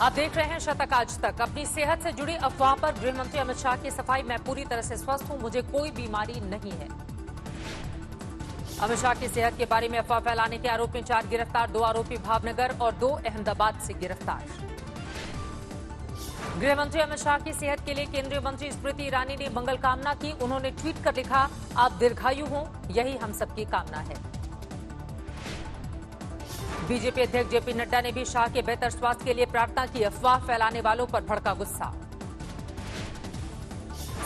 आप देख रहे हैं शतक आज तक। अपनी सेहत से जुड़ी अफवाह पर गृह मंत्री अमित शाह की सफाई, मैं पूरी तरह से स्वस्थ हूं, मुझे कोई बीमारी नहीं है। अमित शाह की सेहत के बारे में अफवाह फैलाने के आरोप में 4 गिरफ्तार, 2 आरोपी भावनगर और 2 अहमदाबाद से गिरफ्तार। गृह मंत्री अमित शाह की सेहत के लिए केंद्रीय मंत्री स्मृति ईरानी ने मंगल कामना की। उन्होंने ट्वीट कर लिखा, आप दीर्घायु हों, यही हम सबकी कामना है। बीजेपी अध्यक्ष जेपी नड्डा ने भी शाह के बेहतर स्वास्थ्य के लिए प्रार्थना की। अफवाह फैलाने वालों पर भड़का गुस्सा।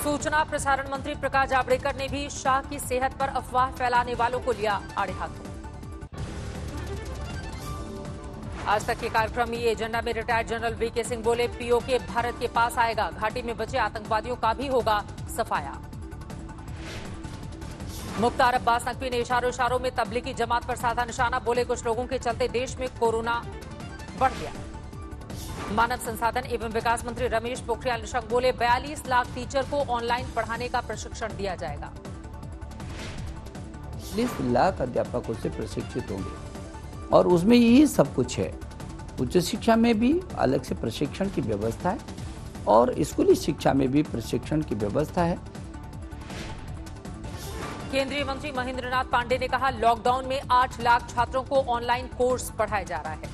सूचना प्रसारण मंत्री प्रकाश जावड़ेकर ने भी शाह की सेहत पर अफवाह फैलाने वालों को लिया आड़े हाथों। आज तक के कार्यक्रम में एजेंडा में रिटायर्ड जनरल वीके सिंह बोले, पीओके भारत के पास आएगा, घाटी में बचे आतंकवादियों का भी होगा सफाया। मुख्तार अब्बास नकवी ने इशारों में तबलीगी जमात पर साधा निशाना, बोले कुछ लोगों के चलते देश में कोरोना बढ़ गया। मानव संसाधन एवं विकास मंत्री रमेश पोखरियाल निशंक बोले, 42 लाख टीचर को ऑनलाइन पढ़ाने का प्रशिक्षण दिया जाएगा। 40 लाख अध्यापकों से प्रशिक्षित होंगे और उसमें यही सब कुछ है। उच्च शिक्षा में भी अलग से प्रशिक्षण की व्यवस्था है और स्कूली शिक्षा में भी प्रशिक्षण की व्यवस्था है। केंद्रीय मंत्री महेंद्र नाथ पांडे ने कहा, लॉकडाउन में 8 लाख छात्रों को ऑनलाइन कोर्स पढ़ाया जा रहा है।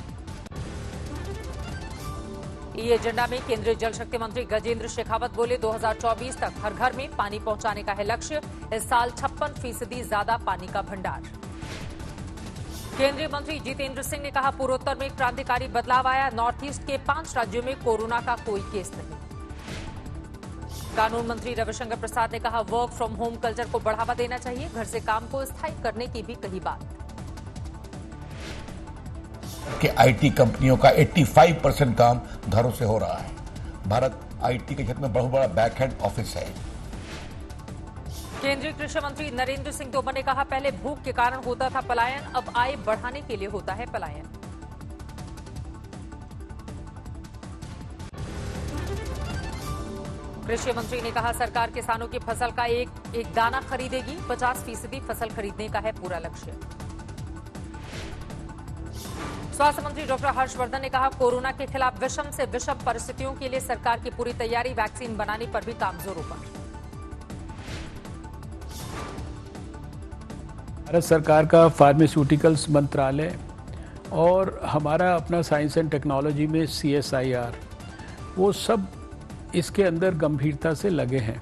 ये एजेंडा में केंद्रीय जल शक्ति मंत्री गजेंद्र शेखावत बोले, 2024 तक हर घर में पानी पहुंचाने का है लक्ष्य। इस साल 56% ज्यादा पानी का भंडार। केंद्रीय मंत्री जितेंद्र सिंह ने कहा, पूर्वोत्तर में क्रांतिकारी बदलाव आया, नॉर्थ ईस्ट के 5 राज्यों में कोरोना का कोई केस नहीं। कानून मंत्री रविशंकर प्रसाद ने कहा, वर्क फ्रॉम होम कल्चर को बढ़ावा देना चाहिए, घर से काम को स्थायी करने की भी कही बात। कि आईटी कंपनियों का 85% काम घरों से हो रहा है। भारत आईटी के क्षेत्र में बहुत बड़ा बैकएंड ऑफिस है। केंद्रीय कृषि मंत्री नरेंद्र सिंह तोमर ने कहा, पहले भूख के कारण होता था पलायन, अब आय बढ़ाने के लिए होता है पलायन। कृषि मंत्री ने कहा, सरकार किसानों की फसल का एक दाना खरीदेगी, 50% फसल खरीदने का है पूरा लक्ष्य। स्वास्थ्य मंत्री डॉक्टर हर्षवर्धन ने कहा, कोरोना के खिलाफ विषम से विषम परिस्थितियों के लिए सरकार की पूरी तैयारी, वैक्सीन बनाने पर भी काम जोरों पर। भारत सरकार का फार्मास्यूटिकल्स मंत्रालय और हमारा अपना साइंस एंड टेक्नोलॉजी में CSIR, वो सब इसके अंदर गंभीरता से लगे हैं।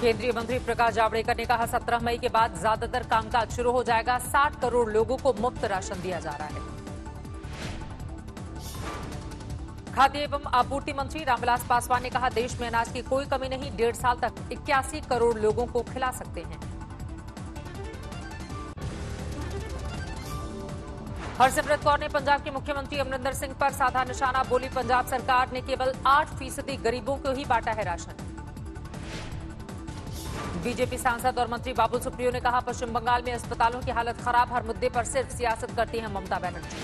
केंद्रीय मंत्री प्रकाश जावड़ेकर ने कहा, 17 मई के बाद ज्यादातर कामकाज शुरू हो जाएगा, 60 करोड़ लोगों को मुफ्त राशन दिया जा रहा है। खाद्य एवं आपूर्ति मंत्री रामविलास पासवान ने कहा, देश में अनाज की कोई कमी नहीं, 1.5 साल तक 81 करोड़ लोगों को खिला सकते हैं। हरसिमरत कौर ने पंजाब के मुख्यमंत्री अमरिंदर सिंह पर साधा निशाना, बोली पंजाब सरकार ने केवल 8% गरीबों को ही बांटा है राशन। बीजेपी सांसद और मंत्री बाबुल सुप्रियो ने कहा, पश्चिम बंगाल में अस्पतालों की हालत खराब, हर मुद्दे पर सिर्फ सियासत करती हैं ममता बनर्जी।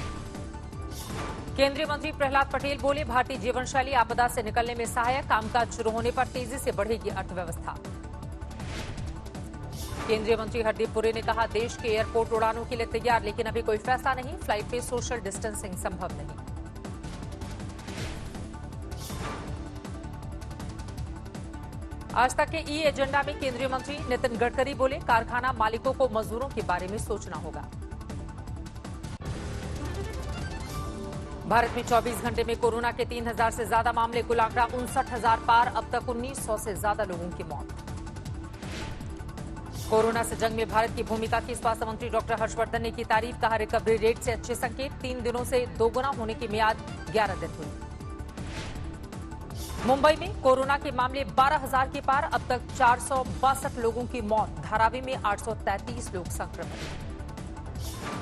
केंद्रीय मंत्री प्रहलाद पटेल बोले, भारतीय जीवन शैली आपदा से निकलने में सहायक, कामकाज शुरू होने पर तेजी से बढ़ेगी अर्थव्यवस्था। केंद्रीय मंत्री हरदीप पुरी ने कहा, देश के एयरपोर्ट उड़ानों के लिए तैयार, लेकिन अभी कोई फैसला नहीं, फ्लाइट पे सोशल डिस्टेंसिंग संभव नहीं। आज तक के ई एजेंडा में केंद्रीय मंत्री नितिन गडकरी बोले, कारखाना मालिकों को मजदूरों के बारे में सोचना होगा। भारत में 24 घंटे में कोरोना के 3000 से ज्यादा मामले, कुल आंकड़ा 59,000 पार, अब तक 1900 से ज्यादा लोगों की मौत। कोरोना से जंग में भारत की भूमिका की स्वास्थ्य मंत्री डॉक्टर हर्षवर्धन ने की तारीफ, कहा रिकवरी रेट से अच्छे संकेत, 3 दिनों से दोगुना होने की मियाद 11 दिन हुई। मुंबई में कोरोना के मामले 12,000 के पार, अब तक 462 लोगों की मौत, धारावी में 833 लोग संक्रमित।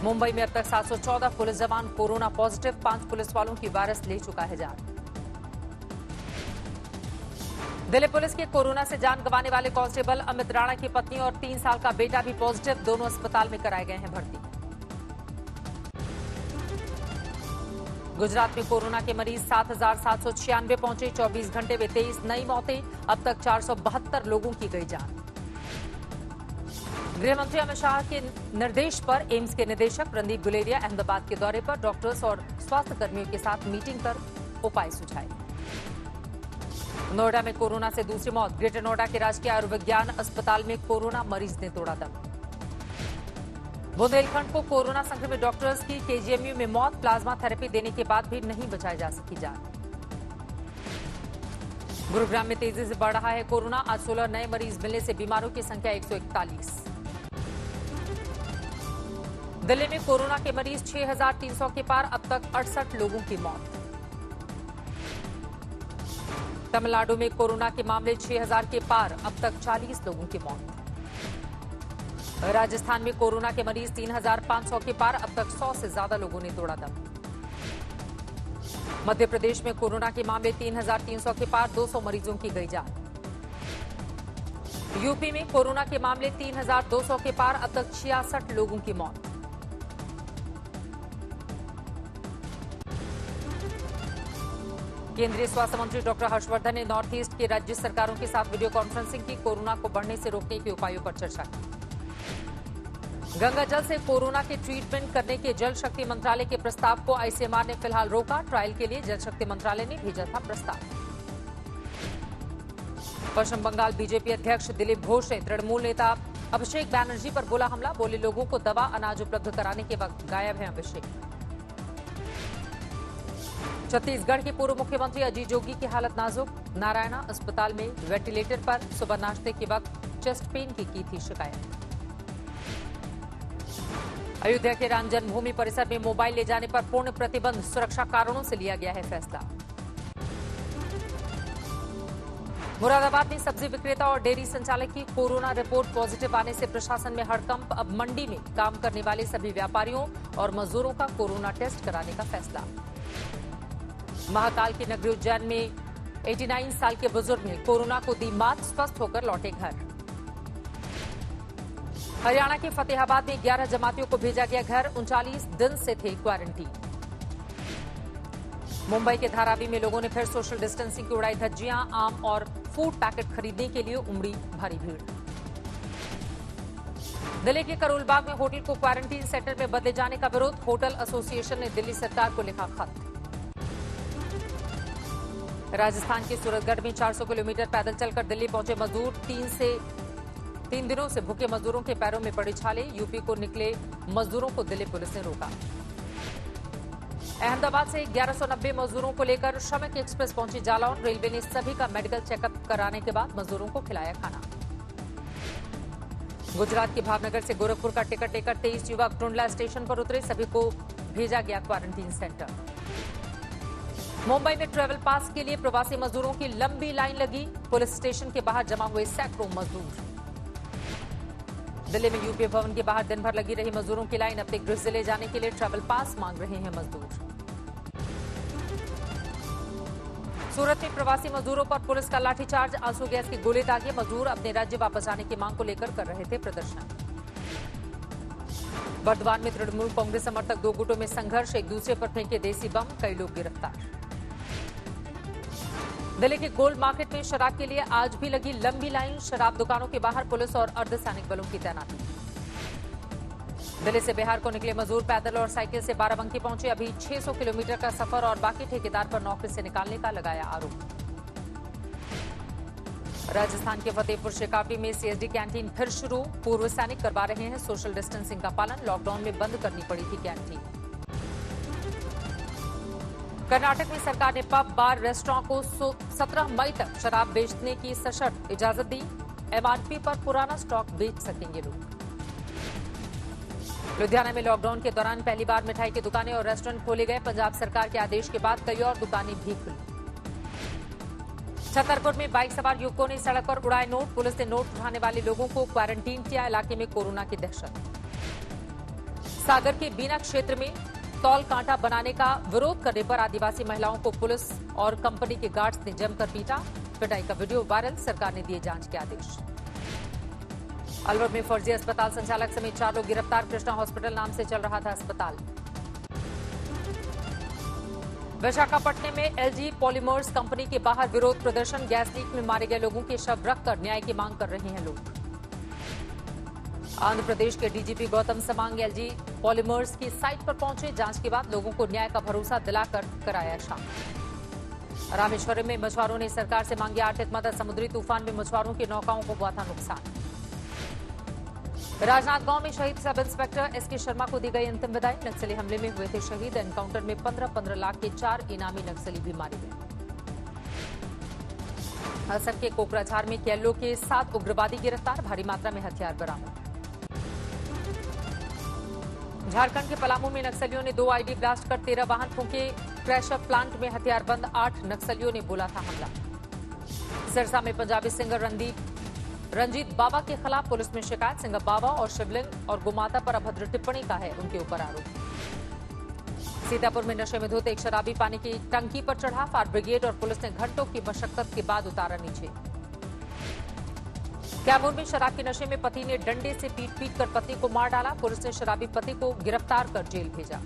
मुंबई में अब तक 714 पुलिस जवान कोरोना पॉजिटिव, 5 पुलिस वालों की वायरस ले चुका है जान। दिल्ली पुलिस के कोरोना से जान गंवाने वाले कांस्टेबल अमित राणा की पत्नी और 3 साल का बेटा भी पॉजिटिव, दोनों अस्पताल में कराए गए हैं भर्ती। गुजरात में कोरोना के मरीज 7,796 पहुंचे, 24 घंटे में 23 नई मौतें, अब तक 472 लोगों की गई जान। गृह मंत्री अमित शाह के निर्देश पर एम्स के निदेशक रणदीप गुलेरिया अहमदाबाद के दौरे पर डॉक्टर्स और स्वास्थ्य कर्मियों के साथ मीटिंग कर उपाय सुझाए। नोएडा में कोरोना से दूसरी मौत। ग्रेटर नोएडा के राजकीय आयुर्विज्ञान अस्पताल में कोरोना मरीज ने तोड़ा दम। बुंदेलखंड को कोरोना संक्रमित डॉक्टर्स की केजीएमयू में मौत। प्लाज्मा थेरेपी देने के बाद भी नहीं बचाई जा सकी जान। गुरुग्राम में तेजी से बढ़ रहा है कोरोना। आज 16 नए मरीज मिलने से बीमारों की संख्या 141। दिल्ली में कोरोना के मरीज 6,300 के पार। अब तक 68 लोगों की मौत। तमिलनाडु में कोरोना के मामले 6,000 के पार। अब तक 40 लोगों की मौत। राजस्थान में कोरोना के मरीज 3,500 के पार। अब तक 100 से ज्यादा लोगों ने तोड़ा दम। मध्य प्रदेश में कोरोना के मामले 3,300 के पार। 200 मरीजों की गई जान। यूपी में कोरोना के मामले 3,200 के पार। अब तक 66 लोगों की मौत। केंद्रीय स्वास्थ्य मंत्री डॉक्टर हर्षवर्धन ने नॉर्थ ईस्ट के राज्य सरकारों के साथ वीडियो कॉन्फ्रेंसिंग की। कोरोना को बढ़ने से रोकने के उपायों पर चर्चा की। गंगा जल से कोरोना के ट्रीटमेंट करने के जल शक्ति मंत्रालय के प्रस्ताव को आईसीएमआर ने फिलहाल रोका। ट्रायल के लिए जल शक्ति मंत्रालय ने भेजा था प्रस्ताव। पश्चिम बंगाल बीजेपी अध्यक्ष दिलीप घोष ने तृणमूल नेता अभिषेक बैनर्जी पर बोला हमला। बोले लोगों को दवा अनाज उपलब्ध कराने के वक्त गायब हैं अभिषेक। छत्तीसगढ़ के पूर्व मुख्यमंत्री अजीत जोगी की हालत नाजुक। नारायणा अस्पताल में वेंटिलेटर पर। सुबह नाश्ते के वक्त चेस्ट पेन की थी शिकायत। अयोध्या के राम जन्मभूमि परिसर में मोबाइल ले जाने पर पूर्ण प्रतिबंध। सुरक्षा कारणों से लिया गया है फैसला। मुरादाबाद में सब्जी विक्रेता और डेयरी संचालक की कोरोना रिपोर्ट पॉजिटिव आने से प्रशासन में हड़कंप। अब मंडी में काम करने वाले सभी व्यापारियों और मजदूरों का कोरोना टेस्ट कराने का फैसला। महाकाल की नगरी उज्जैन में 89 साल के बुजुर्ग ने कोरोना को दी मात। स्वस्थ होकर लौटे घर। हरियाणा के फतेहाबाद में 11 जमातियों को भेजा गया घर। 39 दिन से थे क्वारंटीन। मुंबई के धारावी में लोगों ने फिर सोशल डिस्टेंसिंग की उड़ाई धज्जियां। आम और फूड पैकेट खरीदने के लिए उमड़ी भारी भीड़। दिल्ली के करोलबाग में होटल को क्वारंटीन सेंटर में बदले जाने का विरोध। होटल एसोसिएशन ने दिल्ली सरकार को लिखा खत। राजस्थान के सूरतगढ़ में 400 किलोमीटर पैदल चलकर दिल्ली पहुंचे मजदूर। 3 दिनों से भूखे मजदूरों के पैरों में पड़ी छाले। यूपी को निकले मजदूरों को दिल्ली पुलिस ने रोका। अहमदाबाद से 1190 मजदूरों को लेकर श्रमिक एक्सप्रेस पहुंची जालौन। रेलवे ने सभी का मेडिकल चेकअप कराने के बाद मजदूरों को खिलाया खाना। गुजरात के भावनगर से गोरखपुर का टिकट लेकर 23 युवक टुंडला स्टेशन पर उतरे। सभी को भेजा गया क्वारंटीन सेंटर। मुंबई में ट्रैवल पास के लिए प्रवासी मजदूरों की लंबी लाइन लगी। पुलिस स्टेशन के बाहर जमा हुए सैकड़ों मजदूर। दिल्ली में यूपीए भवन के बाहर दिन भर लगी रही मजदूरों की लाइन। अपने गृह जिले जाने के लिए ट्रैवल पास मांग रहे हैं मजदूर। सूरत में प्रवासी मजदूरों पर पुलिस का लाठीचार्ज। आंसू गैस की गोली दागे। मजदूर अपने राज्य वापस आने की मांग को लेकर कर रहे थे प्रदर्शन। बर्दवान में तृणमूल कांग्रेस समर्थक 2 गुटों में संघर्ष। एक दूसरे पर फेंके देसी बम। कई लोग गिरफ्तार। दिल्ली के गोल्ड मार्केट में शराब के लिए आज भी लगी लंबी लाइन। शराब दुकानों के बाहर पुलिस और अर्धसैनिक बलों की तैनाती। दिल्ली से बिहार को निकले मजदूर पैदल और साइकिल से बाराबंकी पहुंचे। अभी 600 किलोमीटर का सफर और बाकी ठेकेदार पर नौकरी से निकालने का लगाया आरोप। राजस्थान के फतेहपुर शेखावटी में सीएसडी कैंटीन फिर शुरू। पूर्व सैनिक करवा रहे हैं सोशल डिस्टेंसिंग का पालन। लॉकडाउन में बंद करनी पड़ी थी कैंटीन। कर्नाटक में सरकार ने पब, बार, रेस्टोरेंट को 17 मई तक शराब बेचने की सशर्त इजाजत दी। एमआरपी पर पुराना स्टॉक बेच सकेंगे लोग। लुधियाना में लॉकडाउन के दौरान पहली बार मिठाई की दुकानें और रेस्टोरेंट खोले गए। पंजाब सरकार के आदेश के बाद कई और दुकानें भी खुली। छतरपुर में बाइक सवार युवकों ने सड़क पर उड़ाए नोट। पुलिस ने नोट उठाने वाले लोगों को क्वारंटीन किया। इलाके में कोरोना की दहशत। सागर के बीना क्षेत्र में तौल कांटा बनाने का विरोध करने पर आदिवासी महिलाओं को पुलिस और कंपनी के गार्ड्स ने जमकर पीटा। पिटाई का वीडियो वायरल। सरकार ने दिए जांच के आदेश। अलवर में फर्जी अस्पताल संचालक समेत 4 लोग गिरफ्तार। कृष्णा हॉस्पिटल नाम से चल रहा था अस्पताल। विशाखापट्टनम में एलजी पॉलीमर्स कंपनी के बाहर विरोध प्रदर्शन। गैस लीक में मारे गए लोगों के शव रखकर न्याय की मांग कर रहे हैं लोग। आंध्र प्रदेश के डीजीपी गौतम समांग एलजी पॉलीमर्स की साइट पर पहुंचे। जांच के बाद लोगों को न्याय का भरोसा दिलाकर कराया शामिल। रामेश्वरम में मछुआरों ने सरकार से मांगी आर्थिक मदद। समुद्री तूफान में मछुआरों की नौकाओं को हुआ था नुकसान। राजनांदगांव में शहीद सब इंस्पेक्टर एसके शर्मा को दी गई अंतिम विदाई। नक्सली हमले में हुए थे शहीद। एनकाउंटर में 15-15 लाख के 4 इनामी नक्सली भी मारे गए। असम के कोकराझार में केलो के 7 उग्रवादी गिरफ्तार। भारी मात्रा में हथियार बरामद। झारखंड के पलामू में नक्सलियों ने 2 आईडी ब्लास्ट कर 13 वाहन फूंके। क्रैशर प्लांट में हथियारबंद 8 नक्सलियों ने बोला था हमला। सिरसा में पंजाबी सिंगर रंजीत बाबा के खिलाफ पुलिस में शिकायत। सिंगर बाबा और शिवलिंग और गोमाता पर अभद्र टिप्पणी का है उनके ऊपर आरोप। सीतापुर में नशे में धुत एक शराबी पानी की टंकी पर चढ़ा। फायर ब्रिगेड और पुलिस ने घंटों की मशक्कत के बाद उतारा नीचे। कैमूर में शराब के नशे में पति ने डंडे से पीट कर पति को मार डाला। पुलिस ने शराबी पति को गिरफ्तार कर जेल भेजा।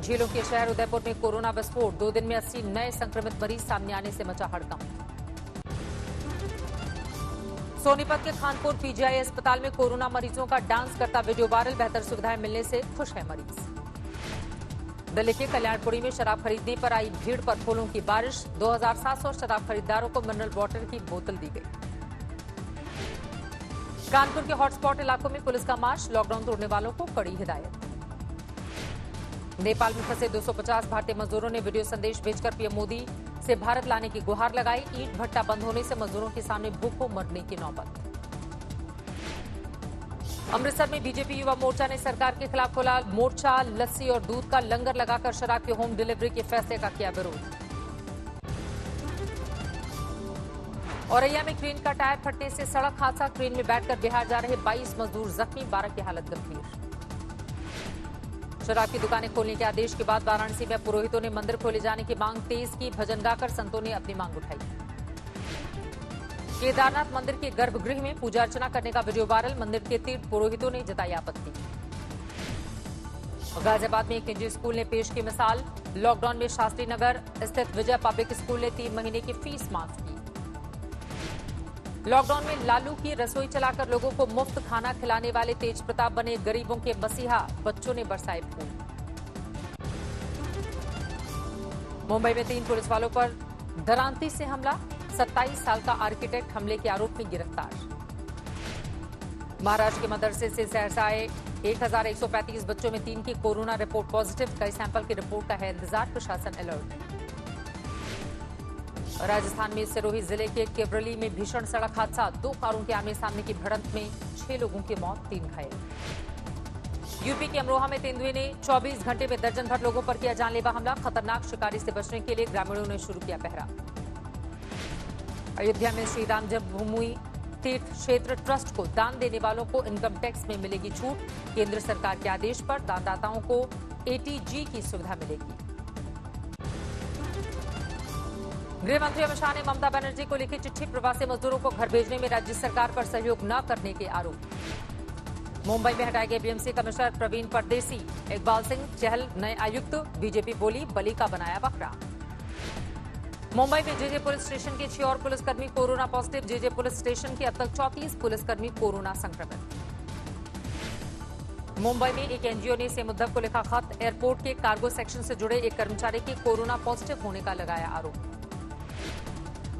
झीलों के शहर उदयपुर में कोरोना विस्फोट। 2 दिन में 80 नए संक्रमित मरीज सामने आने से मचा हड़कंप। सोनीपत के खानपुर पीजीआई अस्पताल में कोरोना मरीजों का डांस करता वीडियो वायरल। बेहतर सुविधाएं मिलने से खुश है मरीज। दिल्ली के कल्याणपुरी में शराब खरीदने पर आई भीड़ पर फूलों की बारिश। 2700 शराब खरीदारों को मिनरल वाटर की बोतल दी गई। कानपुर के हॉटस्पॉट इलाकों में पुलिस का मार्च। लॉकडाउन तोड़ने वालों को कड़ी हिदायत। नेपाल में फंसे 250 भारतीय मजदूरों ने वीडियो संदेश भेजकर पीएम मोदी से भारत लाने की गुहार लगाई। ईंट भट्टा बंद होने से मजदूरों के सामने भूखों मरने की नौबत। अमृतसर में बीजेपी युवा मोर्चा ने सरकार के खिलाफ खोला मोर्चा। लस्सी और दूध का लंगर लगाकर शराब की होम डिलीवरी के फैसले का किया विरोध। औरैया में क्रेन का टायर फटने से सड़क हादसा। क्रेन में बैठकर बिहार जा रहे 22 मजदूर जख्मी, 12 की हालत गंभीर। शराब की दुकानें खोलने के आदेश के बाद वाराणसी में पुरोहितों ने मंदिर खोले जाने की मांग तेज की। भजन गाकर संतों ने अपनी मांग उठाई। केदारनाथ मंदिर के गर्भगृह में पूजा अर्चना करने का वीडियो वायरल। मंदिर के तीर्थ पुरोहितों ने जताई आपत्ति। गाजियाबाद में एक निजी स्कूल ने पेश की मिसाल। लॉकडाउन में शास्त्री नगर स्थित विजय पब्लिक स्कूल ने 3 महीने की फीस माफ की। लॉकडाउन में लालू की रसोई चलाकर लोगों को मुफ्त खाना खिलाने वाले तेज प्रताप बने गरीबों के मसीहा। बच्चों ने बरसाए फूल। मुंबई में 3 पुलिस वालों पर धरांती से हमला। 27 साल का आर्किटेक्ट हमले के आरोप में गिरफ्तार। महाराष्ट्र के मदरसे से सहरसा आए 1135 बच्चों में 3 की कोरोना रिपोर्ट पॉजिटिव। कई सैंपल की रिपोर्ट का है इंतजार। प्रशासन अलर्ट। राजस्थान में सिरोही जिले के केवरली में भीषण सड़क हादसा। 2 कारों के आमने सामने की भिड़ंत में 6 लोगों की मौत, 3 घायल। यूपी के अमरोहा में तेंदुए ने 24 घंटे में दर्जन भर लोगों पर किया जानलेवा हमला। खतरनाक शिकारी से बचने के लिए ग्रामीणों ने शुरू किया पहरा। अयोध्या में श्री राम जन्मभूमि तीर्थ क्षेत्र ट्रस्ट को दान देने वालों को इनकम टैक्स में मिलेगी छूट। केंद्र सरकार के आदेश पर दानदाताओं को एटीजी की सुविधा मिलेगी। गृह मंत्री अमित शाह ने ममता बनर्जी को लिखी चिट्ठी। प्रवासी मजदूरों को घर भेजने में राज्य सरकार पर सहयोग न करने के आरोप। मुंबई में हटाए गए बीएमसी कमिश्नर प्रवीण परदेसी। इकबाल सिंह चहल नए आयुक्त। बीजेपी बोली बलि का बनाया बकरा। मुंबई में जेजे पुलिस स्टेशन के 6 और पुलिसकर्मी corona positive. JJ police station के अब तक 34 पुलिसकर्मी कोरोना संक्रमित। मुंबई में एक एनजीओ ने सीएम उद्धव को लिखा खत। एयरपोर्ट के कार्गो सेक्शन से जुड़े एक कर्मचारी के कोरोना पॉजिटिव होने का लगाया आरोप।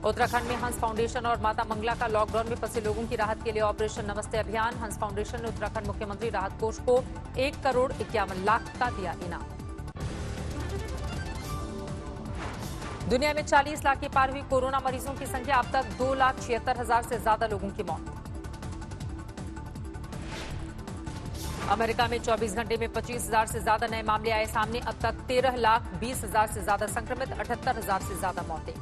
उत्तराखंड में हंस फाउंडेशन और माता मंगला का लॉकडाउन में फंसे लोगों की राहत के लिए ऑपरेशन नमस्ते अभियान। हंस फाउंडेशन ने उत्तराखंड मुख्यमंत्री राहत कोष को 1 करोड़ 51 लाख का दिया इनाम। दुनिया में 40 लाख के पार हुई कोरोना मरीजों की संख्या। अब तक 2,76,000 से ज्यादा लोगों की मौत। अमेरिका में 24 घंटे में 25,000 से ज्यादा नए मामले आए सामने। अब तक 13,20,000 से ज्यादा संक्रमित, 78,000 से ज्यादा मौतें।